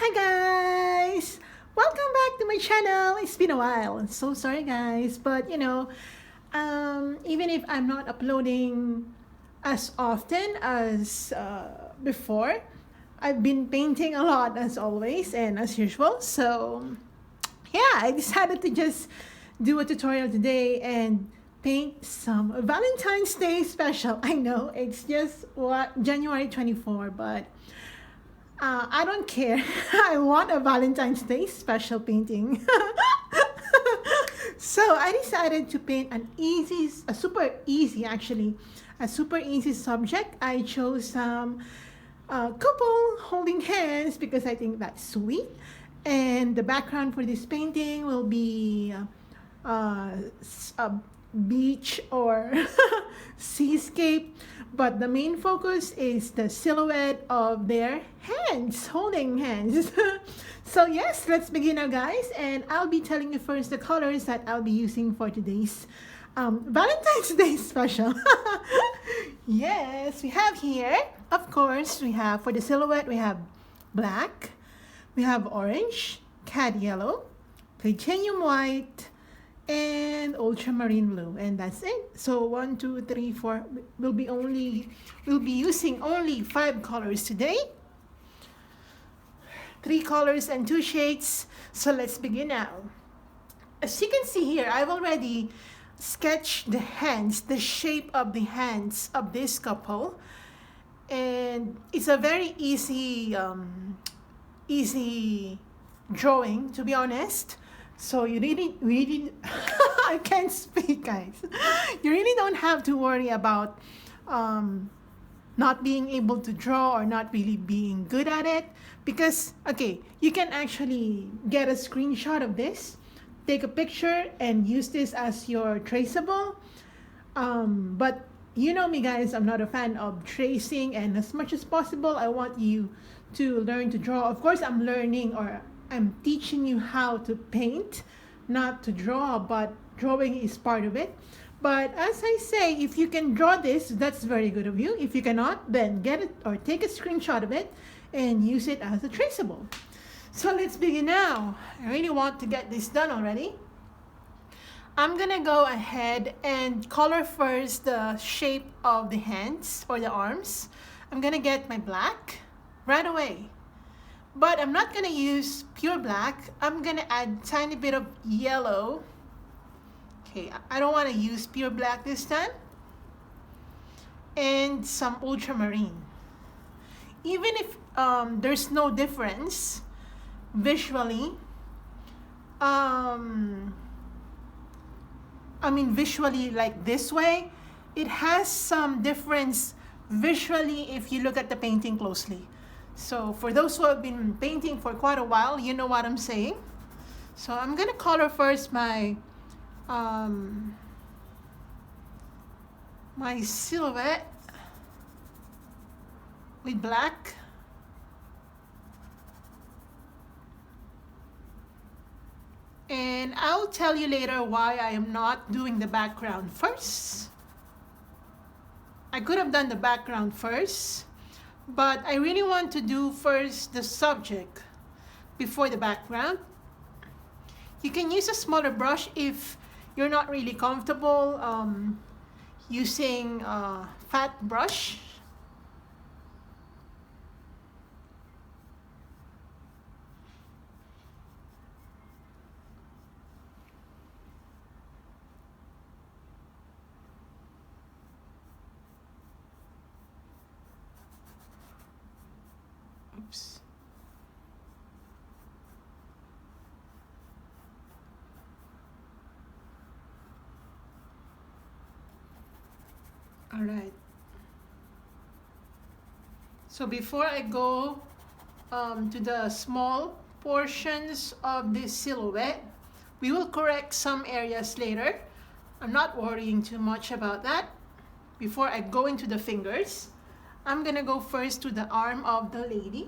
Hi guys! Welcome back to my channel. It's been a while. I'm so sorry guys, but even if I'm not uploading as often as before, I've been painting a lot as always and as usual. So yeah, I decided to just do a tutorial today and paint some Valentine's Day special. I know it's just January 24, but I don't care. I want a Valentine's Day special painting. So I decided to paint a super easy actually, a super easy subject. I chose some couple holding hands because I think that's sweet. And the background for this painting will be a beach or seascape, but the main focus is the silhouette of their hands, holding hands. So yes, let's begin now guys, and I'll be telling you first the colors that I'll be using for today's Valentine's Day special. Yes, we have here, of course, we have for the silhouette, we have black, we have orange, cad yellow, titanium white, and ultramarine blue, and that's it. So 1 2 3 4, we'll be using only 5 colors today, 3 colors and 2 shades. So let's begin now. As you can see here, I've already sketched the hands, the shape of the hands of this couple, and it's a very easy drawing, to be honest. So you really I can't speak guys. You really don't have to worry about not being able to draw or not really being good at it, because okay, you can actually get a screenshot of this, take a picture and use this as your traceable. But you know me guys, I'm not a fan of tracing, and as much as possible I want you to learn to draw. Of course I'm learning, or I'm teaching you how to paint, not to draw, but drawing is part of it. But as I say, if you can draw this, that's very good of you. If you cannot, then get it or take a screenshot of it and use it as a traceable. So let's begin now. I really want to get this done already. I'm gonna go ahead and color first the shape of the hands or the arms. I'm gonna get my black right away. But I'm not gonna use pure black. I'm gonna add a tiny bit of yellow. Okay, I don't wanna use pure black this time. And some ultramarine. Even if there's no difference visually, visually like this way, it has some difference visually if you look at the painting closely. So for those who have been painting for quite a while, you know what I'm saying. So I'm gonna color first my my silhouette with black. And I'll tell you later why I am not doing the background first. I could have done the background first, but I really want to do first the subject before the background. You can use a smaller brush if you're not really comfortable using a fat brush. Oops. All right. So before I go to the small portions of this silhouette, we will correct some areas later. I'm not worrying too much about that. Before I go into the fingers, I'm gonna go first to the arm of the lady.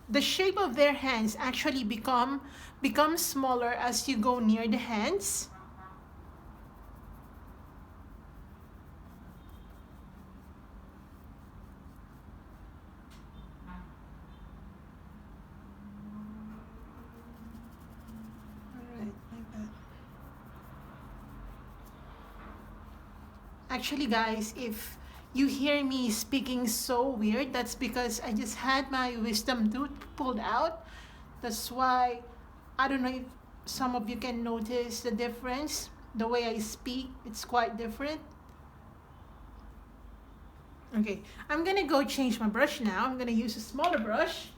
the shape of their hands actually becomes smaller as you go near the hands. Alright, like that. Actually, guys, if you hear me speaking so weird, that's because I just had my wisdom tooth pulled out. That's why I don't know if some of you can notice the difference. The way I speak, it's quite different. Okay, I'm gonna go change my brush now. I'm gonna use a smaller brush.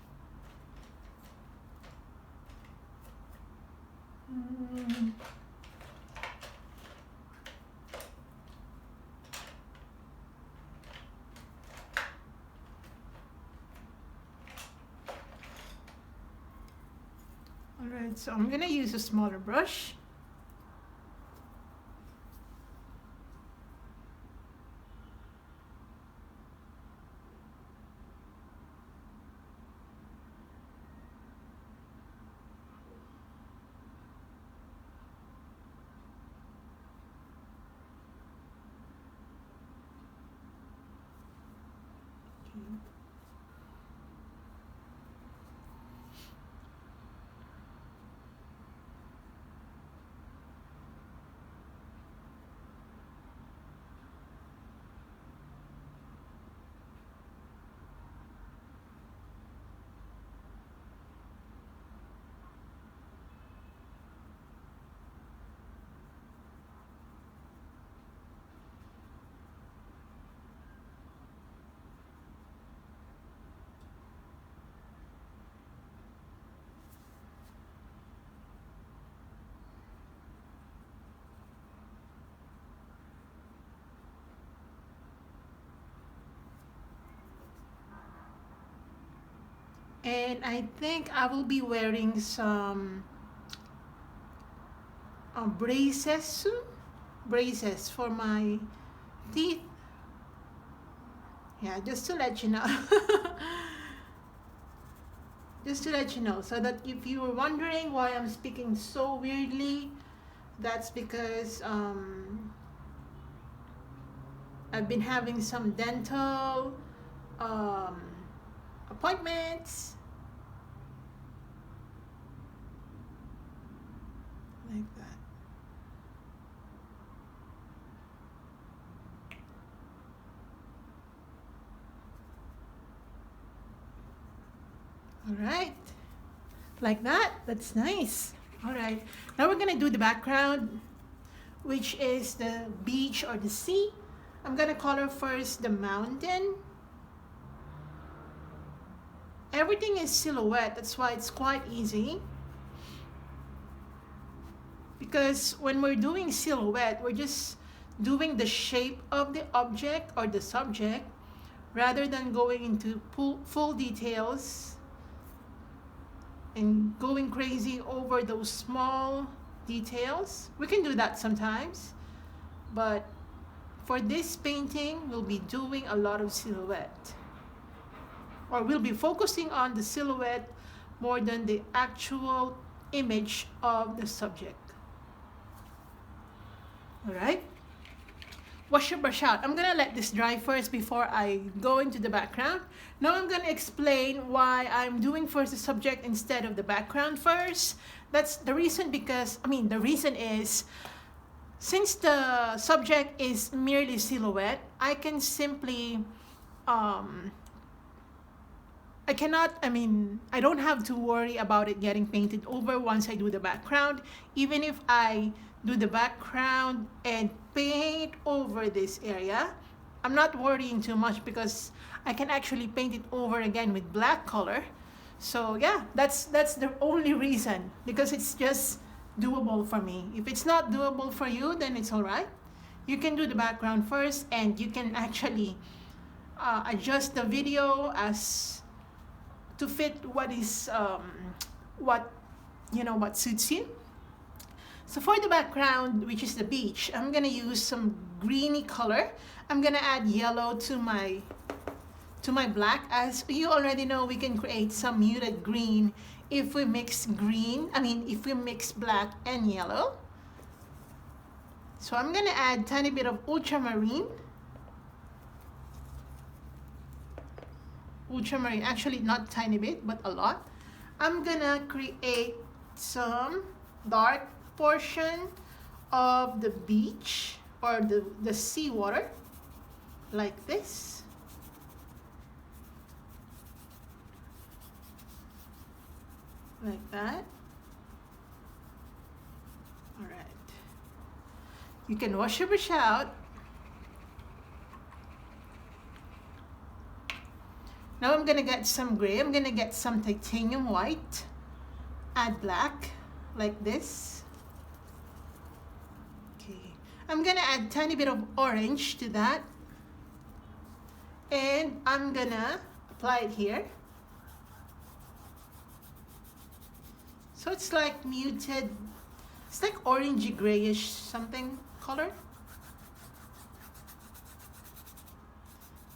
Alright, so I'm gonna use a smaller brush. And I think I will be wearing some braces soon. Braces for my teeth. Yeah, just to let you know. Just to let you know, so that if you were wondering why I'm speaking so weirdly, that's because I've been having some dental appointments. Like that. All right, like that. That's nice. All right, now we're gonna do the background, which is the beach or the sea. I'm gonna color first the mountain. Everything is silhouette, that's why it's quite easy. Because when we're doing silhouette, we're just doing the shape of the object or the subject rather than going into full details and going crazy over those small details. We can do that sometimes, but for this painting, we'll be doing a lot of silhouette. Or we'll be focusing on the silhouette more than the actual image of the subject. Alright? Wash your brush out. I'm gonna let this dry first before I go into the background. Now I'm gonna explain why I'm doing first the subject instead of the background first. That's the reason the reason is, since the subject is merely silhouette, I can simply I don't have to worry about it getting painted over once I do the background. Even if I do the background and paint over this area, I'm not worrying too much because I can actually paint it over again with black color. So yeah, that's the only reason, because it's just doable for me. If it's not doable for you, then it's all right. You can do the background first, and you can actually adjust the video as to fit what suits you. So for the background, which is the beach, I'm gonna use some greeny color. I'm gonna add yellow to my to my black. As you already know, we can create some muted green if we mix if we mix black and yellow. So I'm gonna add tiny bit of ultramarine. Ultramarine, actually not tiny bit, but a lot. I'm gonna create some dark portion of the beach or the seawater, like this. Like that. All right. You can wash your brush out. Now I'm gonna get some gray. I'm gonna get some titanium white. Add black, like this. Okay. I'm gonna add tiny bit of orange to that. And I'm gonna apply it here. So it's like muted, it's like orangey grayish something color.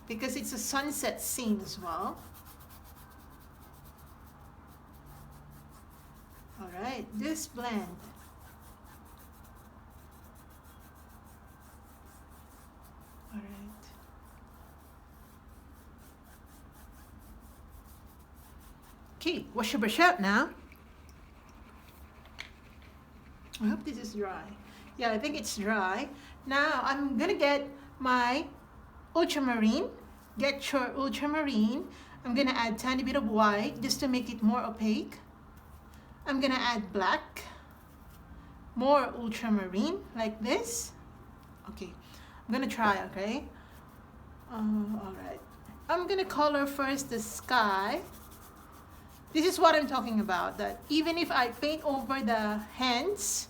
Because it's a sunset scene as well. All right, this blend. All right. Okay, wash your brush out now. I hope this is dry. Yeah, I think it's dry. Now I'm gonna get my ultramarine. Get your ultramarine. I'm gonna add tiny bit of white just to make it more opaque. I'm gonna add black. More ultramarine like this. Okay, I'm gonna try, okay? All right. I'm gonna color first the sky. This is what I'm talking about, that even if I paint over the hands,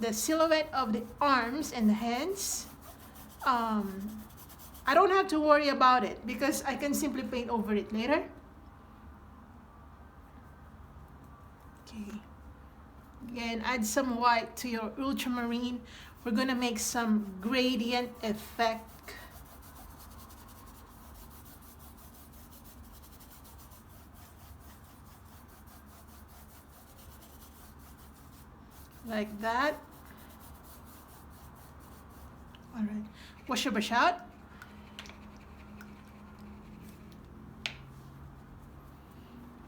the silhouette of the arms and the hands, I don't have to worry about it because I can simply paint over it later. Okay. Again, add some white to your ultramarine. We're gonna make some gradient effect. Like that. All right, wash your brush out.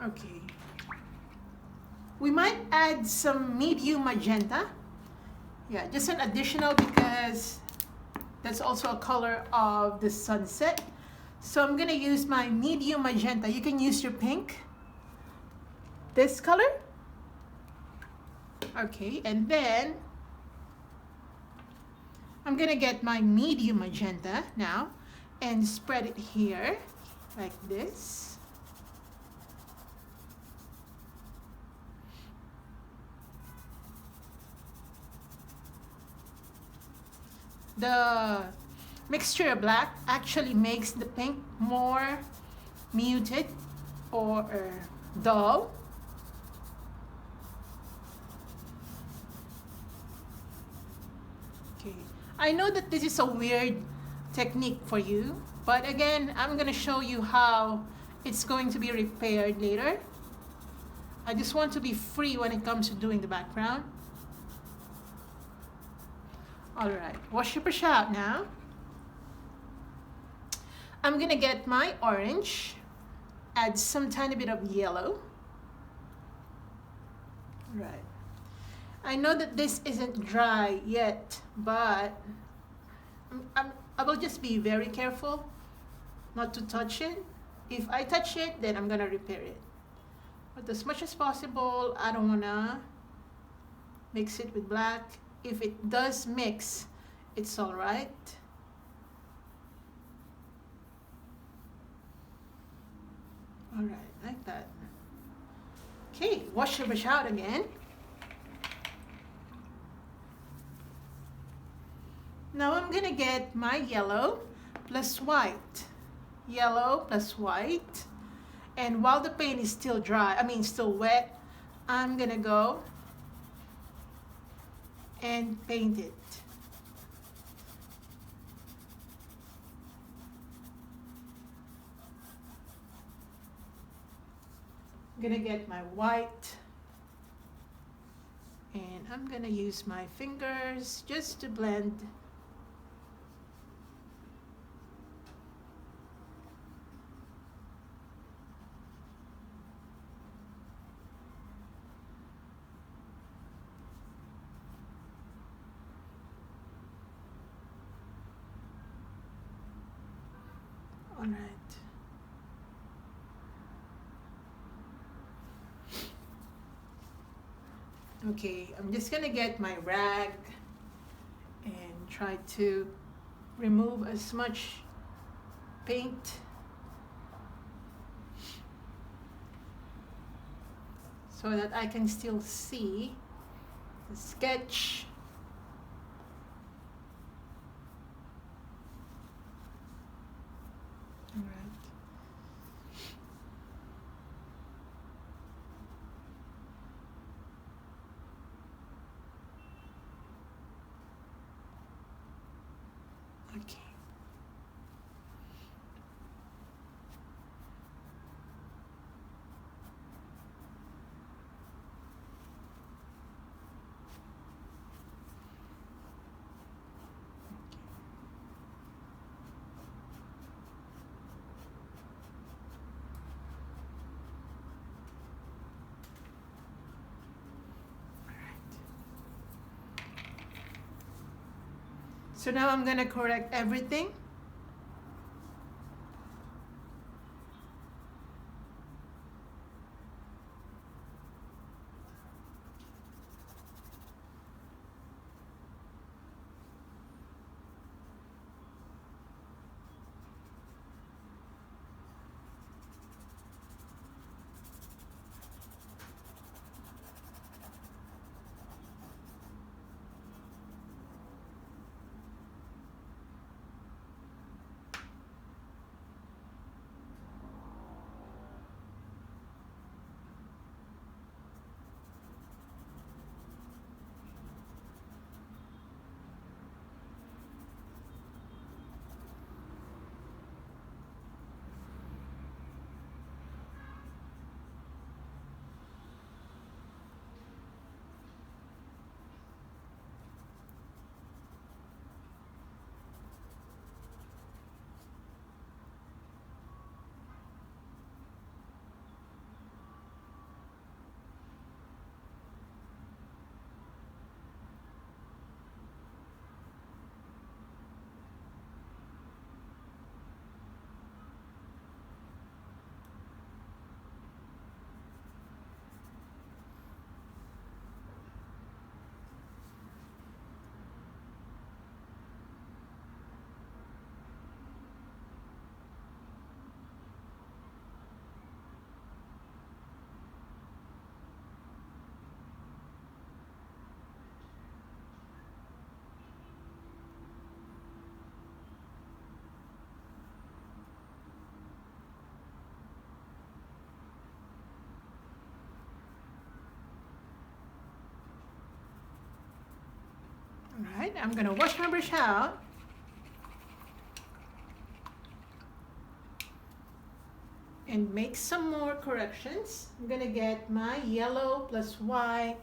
Okay. We might add some medium magenta. Yeah, just an additional because that's also a color of the sunset. So I'm gonna use my medium magenta. You can use your pink. This color. Okay, and then I'm gonna get my medium magenta now and spread it here like this. The mixture of black actually makes the pink more muted or dull. Okay, I know that this is a weird technique for you, but again, I'm gonna show you how it's going to be repaired later. I just want to be free when it comes to doing the background. All right, wash your brush out now. I'm gonna get my orange, add some tiny bit of yellow. Right. I know that this isn't dry yet, but I will just be very careful not to touch it. If I touch it, then I'm gonna repair it. But as much as possible, I don't wanna mix it with black. If it does mix, it's all right. All right, like that. Okay, wash your brush out again. Now I'm gonna get my yellow plus white. Yellow plus white. And while the paint is still dry, still wet, I'm gonna go and paint it. I'm gonna get my white, and I'm gonna use my fingers just to blend. All right. Okay, I'm just gonna get my rag and try to remove as much paint so that I can still see the sketch. All right. Okay. So now I'm gonna correct everything. All right, I'm gonna wash my brush out. And make some more corrections. I'm gonna get my yellow plus white.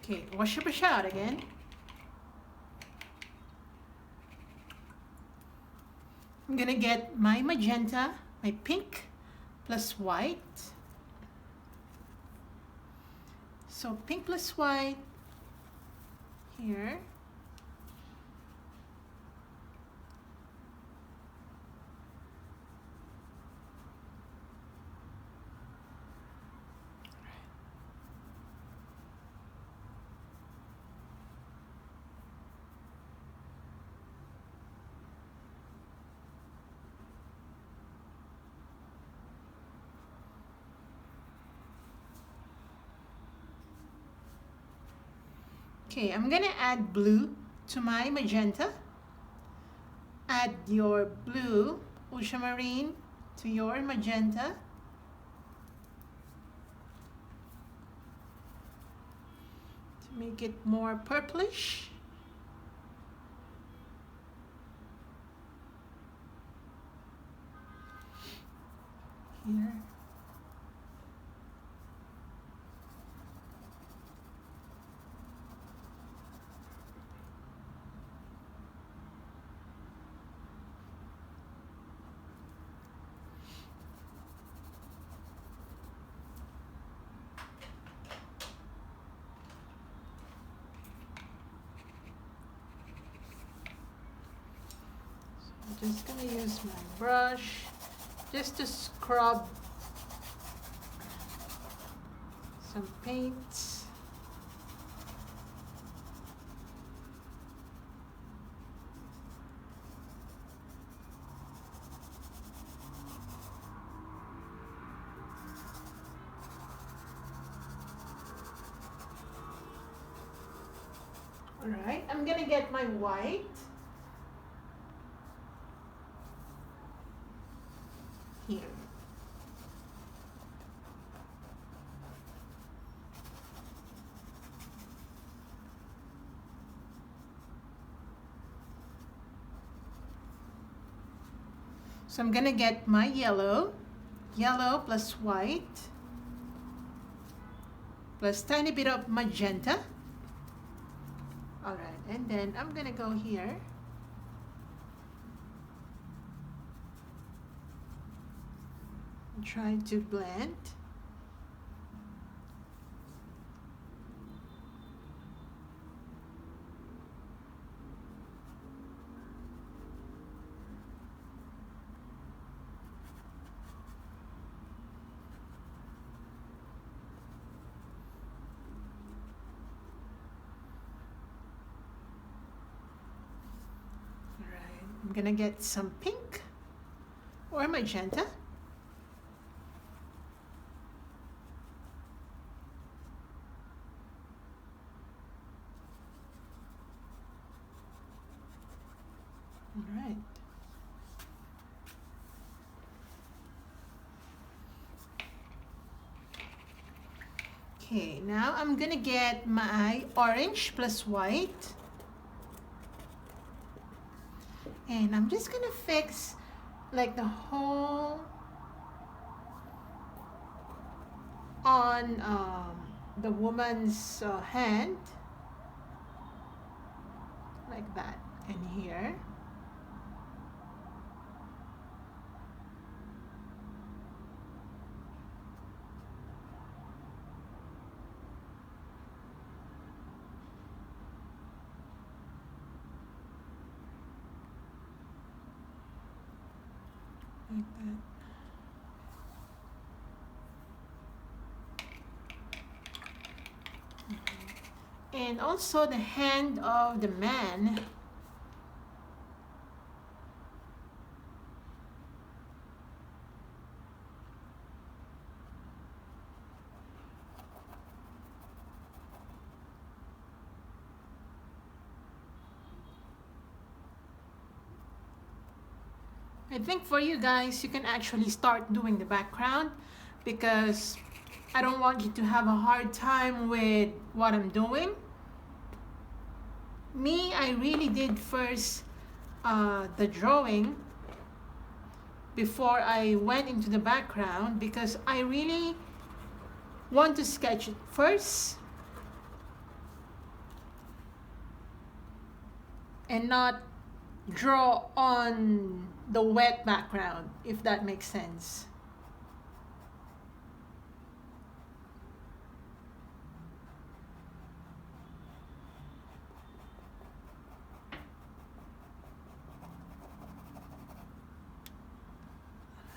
Okay, wash your brush out again. I'm gonna get my magenta, my pink plus white. So pink plus white here. Okay, I'm gonna add blue to my magenta. Add your blue ultramarine to your magenta. To make it more purplish. Here. I'm just gonna use my brush just to scrub some paints. All right, I'm gonna get my white. Here. So I'm gonna get my yellow plus white, plus tiny bit of magenta. All right, and then I'm gonna go here. And try to blend. I'm gonna get some pink or magenta. All right. Okay, now I'm gonna get my orange plus white. And I'm just gonna fix like the whole on the woman's hand, like that, and here. Like that. And also the hand of the man. I think for you guys, you can actually start doing the background because I don't want you to have a hard time with what I'm doing. Me, I really did first the drawing before I went into the background because I really want to sketch it first and not draw on the wet background, if that makes sense.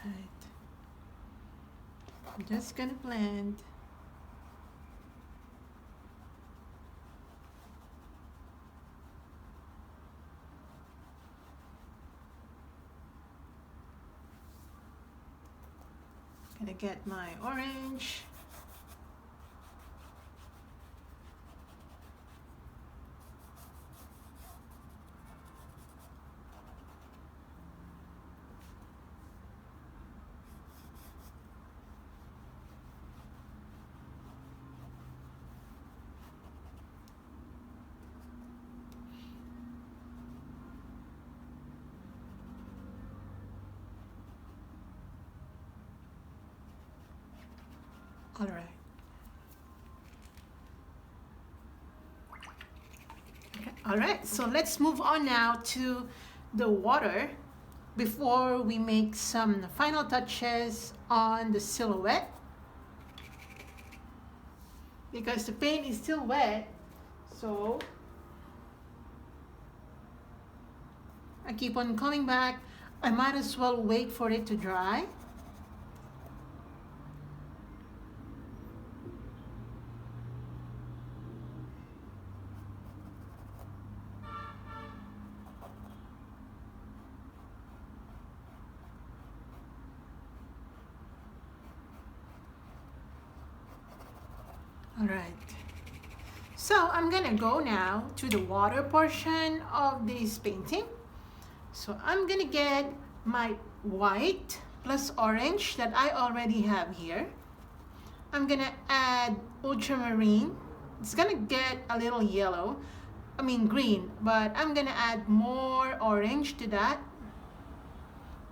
Right. I'm just gonna blend. Gonna get my orange. All right. Okay. All right, so let's move on now to the water before we make some final touches on the silhouette. Because the paint is still wet, so I keep on coming back. I might as well wait for it to dry. All right, so I'm gonna go now to the water portion of this painting. So I'm gonna get my white plus orange that I already have here. I'm gonna add ultramarine. It's gonna get a little yellow, green, but I'm gonna add more orange to that,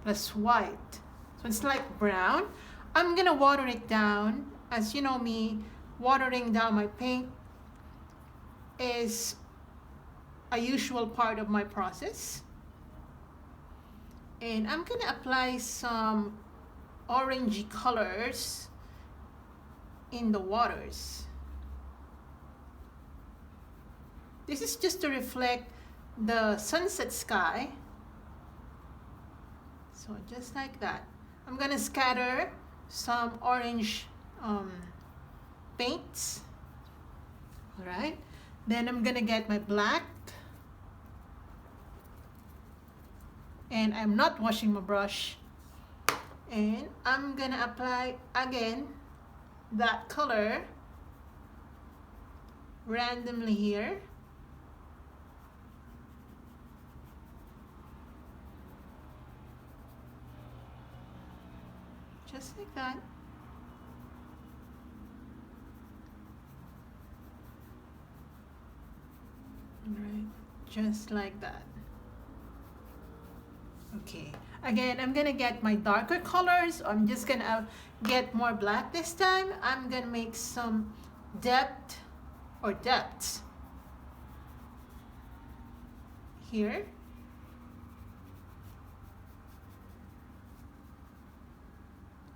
plus white. So it's like brown. I'm gonna water it down. As you know me, watering down my paint is a usual part of my process. And I'm gonna apply some orangey colors in the waters. This is just to reflect the sunset sky. So just like that. I'm gonna scatter some orange paints. All right. Then I'm gonna get my black. And I'm not washing my brush. And I'm gonna apply again that color randomly here. Just like that. All right, just like that. Okay, again, I'm gonna get my darker colors. I'm just gonna get more black this time. I'm gonna make some depths here.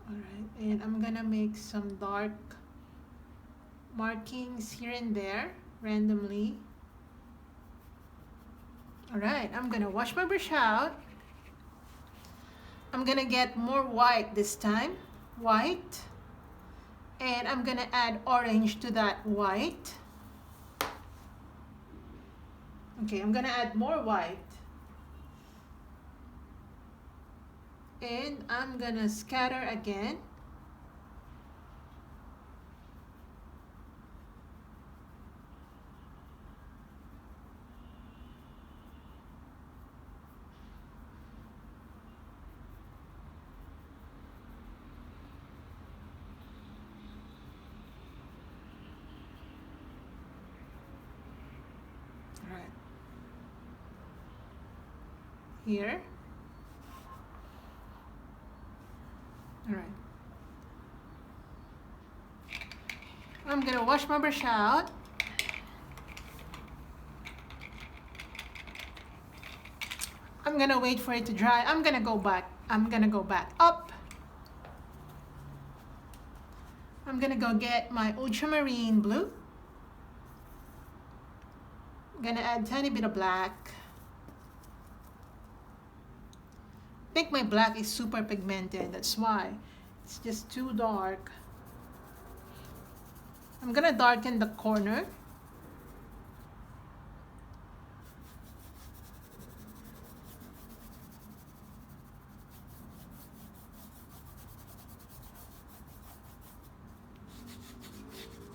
All right, and I'm gonna make some dark markings here and there randomly. All right, I'm gonna wash my brush out. I'm gonna get more white this time, white, and I'm gonna add orange to that white. Okay, I'm gonna add more white, and I'm gonna scatter again. Right here. All right, I'm gonna wash my brush out. I'm gonna wait for it to dry. I'm gonna go back up. I'm gonna go get my ultramarine blue. I'm gonna add a tiny bit of black. I think my black is super pigmented, that's why it's just too dark. I'm gonna darken the corner.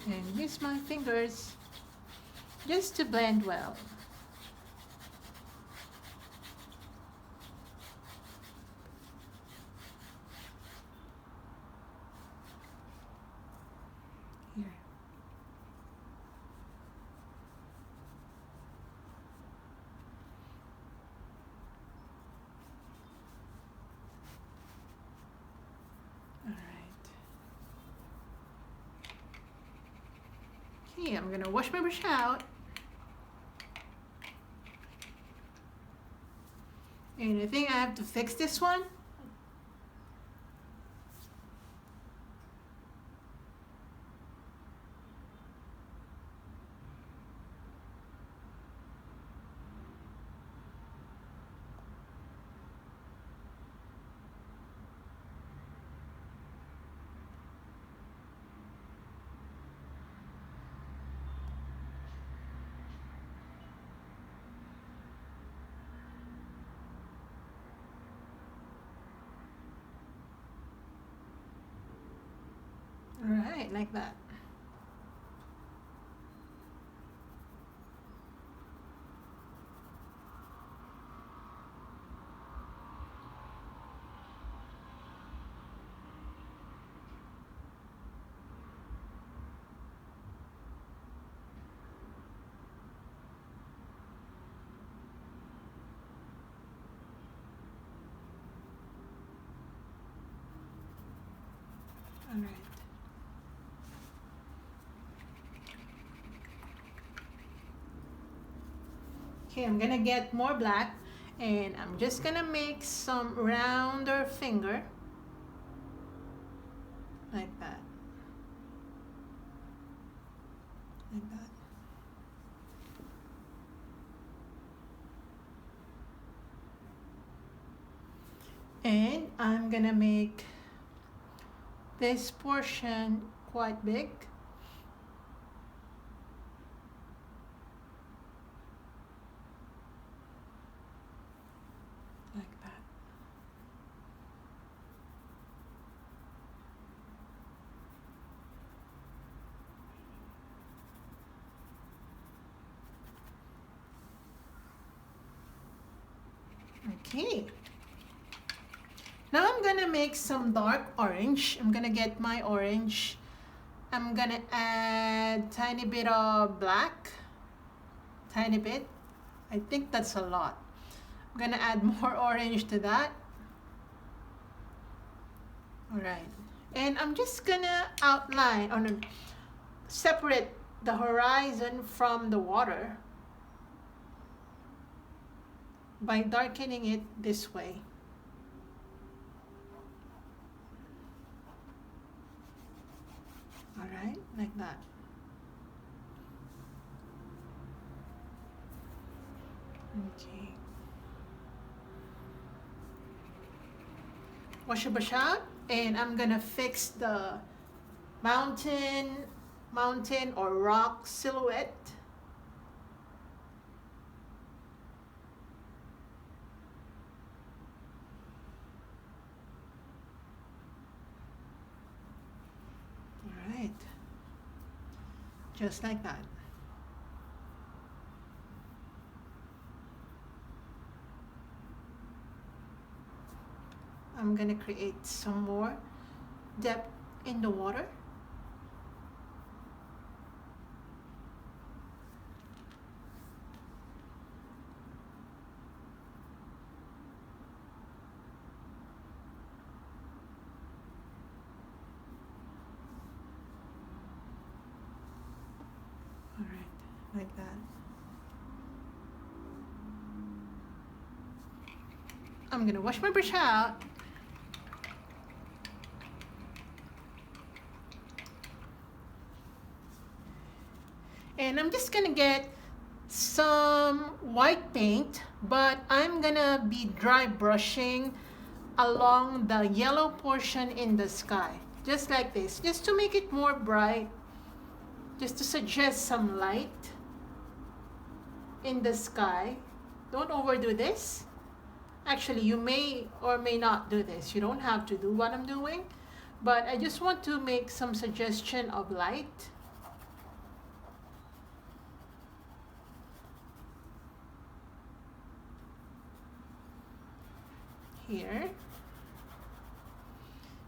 And use my fingers just to blend well. Here. All right. Okay, I'm gonna wash my brush out. And I think I have to fix this one. Alright, like that. Alright. Okay, I'm gonna get more black and I'm just gonna make some rounder finger like that. Like that. And I'm gonna make this portion quite big. Like that. Okay. Now I'm gonna make some dark orange. I'm gonna get my orange. I'm gonna add tiny bit of black. Tiny bit. I think that's a lot. I'm gonna add more orange to that. Alright. And I'm just gonna outline or separate the horizon from the water by darkening it this way. Alright, like that. Okay. Wash your brush out, and I'm gonna fix the mountain or rock silhouette. Alright. Just like that. I'm gonna create some more depth in the water. All right, like that. I'm gonna wash my brush out. And I'm just gonna get some white paint, but I'm gonna be dry brushing along the yellow portion in the sky, just like this, just to make it more bright, just to suggest some light in the sky. Don't overdo this. Actually, you may or may not do this. You don't have to do what I'm doing, but I just want to make some suggestion of light. Here,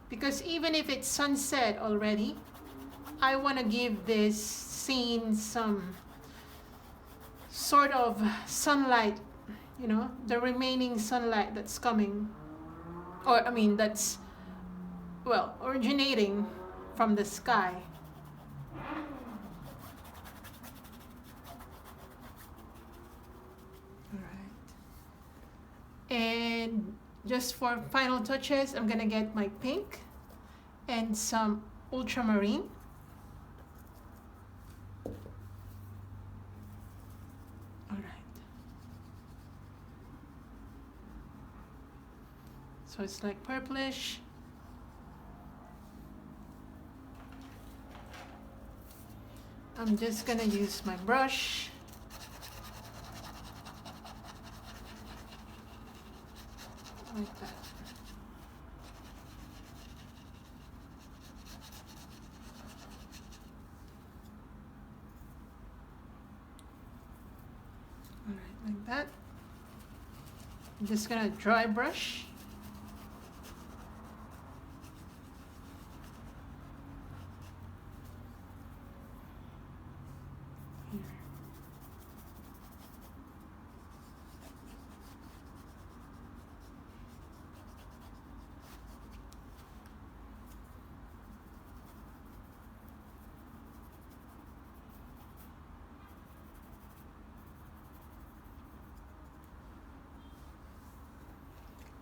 because even if it's sunset already, I want to give this scene some sort of sunlight, you know, the remaining sunlight that's coming, or I mean that's, well, originating from the sky. And just for final touches, I'm gonna get my pink and some ultramarine. All right. So it's like purplish. I'm just gonna use my brush. Like that. All right, like that. I'm just gonna dry brush.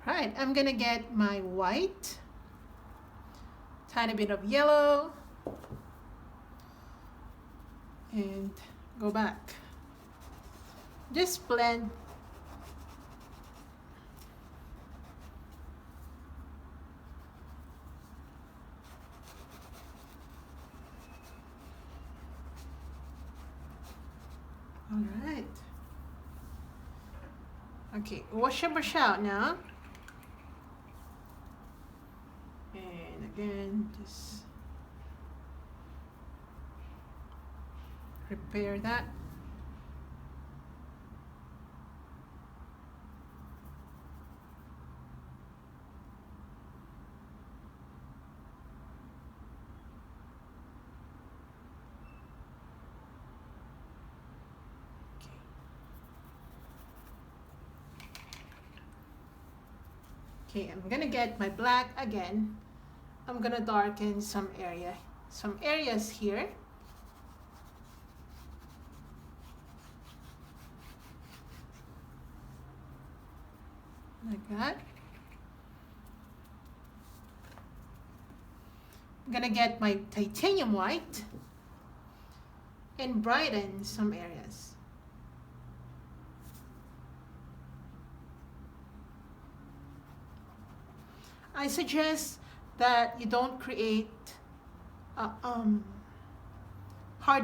Right, I'm gonna get my white, tiny bit of yellow, and go back. Just blend. All right. Okay, wash your brush out now. And again, just repair that. Okay, I'm gonna get my black again. I'm gonna darken some areas here. Like that. I'm gonna get my titanium white and brighten some areas. I suggest that you don't create hard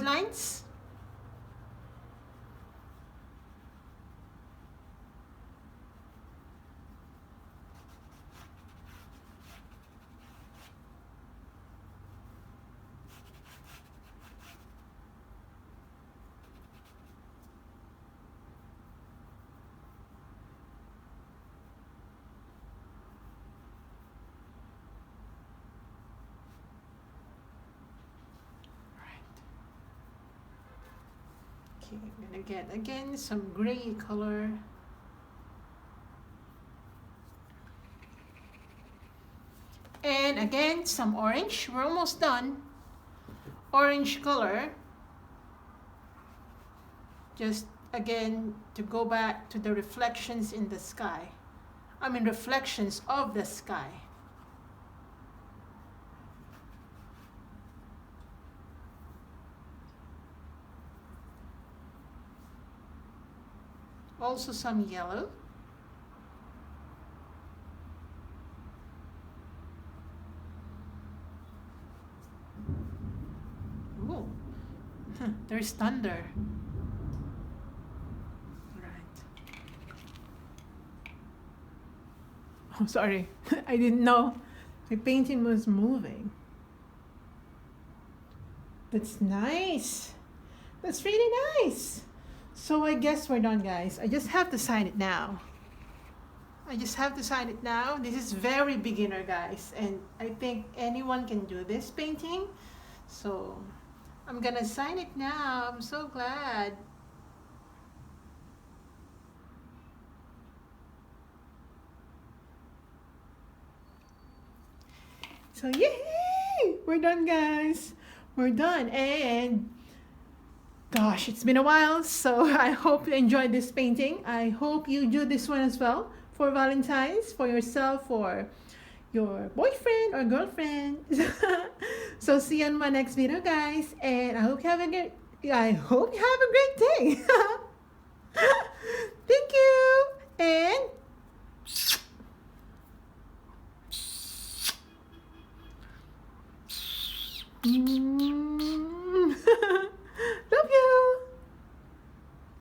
lines. Okay, I'm gonna get again some gray color. And again, some orange. We're almost done. Orange color. Just again to go back to the reflections in the sky. I mean reflections of the sky. Also some yellow. Ooh, there's thunder. Right. Oh, sorry. I didn't know my painting was moving. That's nice. That's really nice. So I guess we're done, guys. I just have to sign it now. This is very beginner, guys, and I think anyone can do this painting. So I'm gonna sign it now. I'm so glad. So yay! We're done, guys. We're done, and gosh, it's been a while, so I hope you enjoyed this painting. I hope you do this one as well for Valentine's, for yourself, for your boyfriend or girlfriend. So see you on my next video, guys, and I hope you have a great day. Thank you, and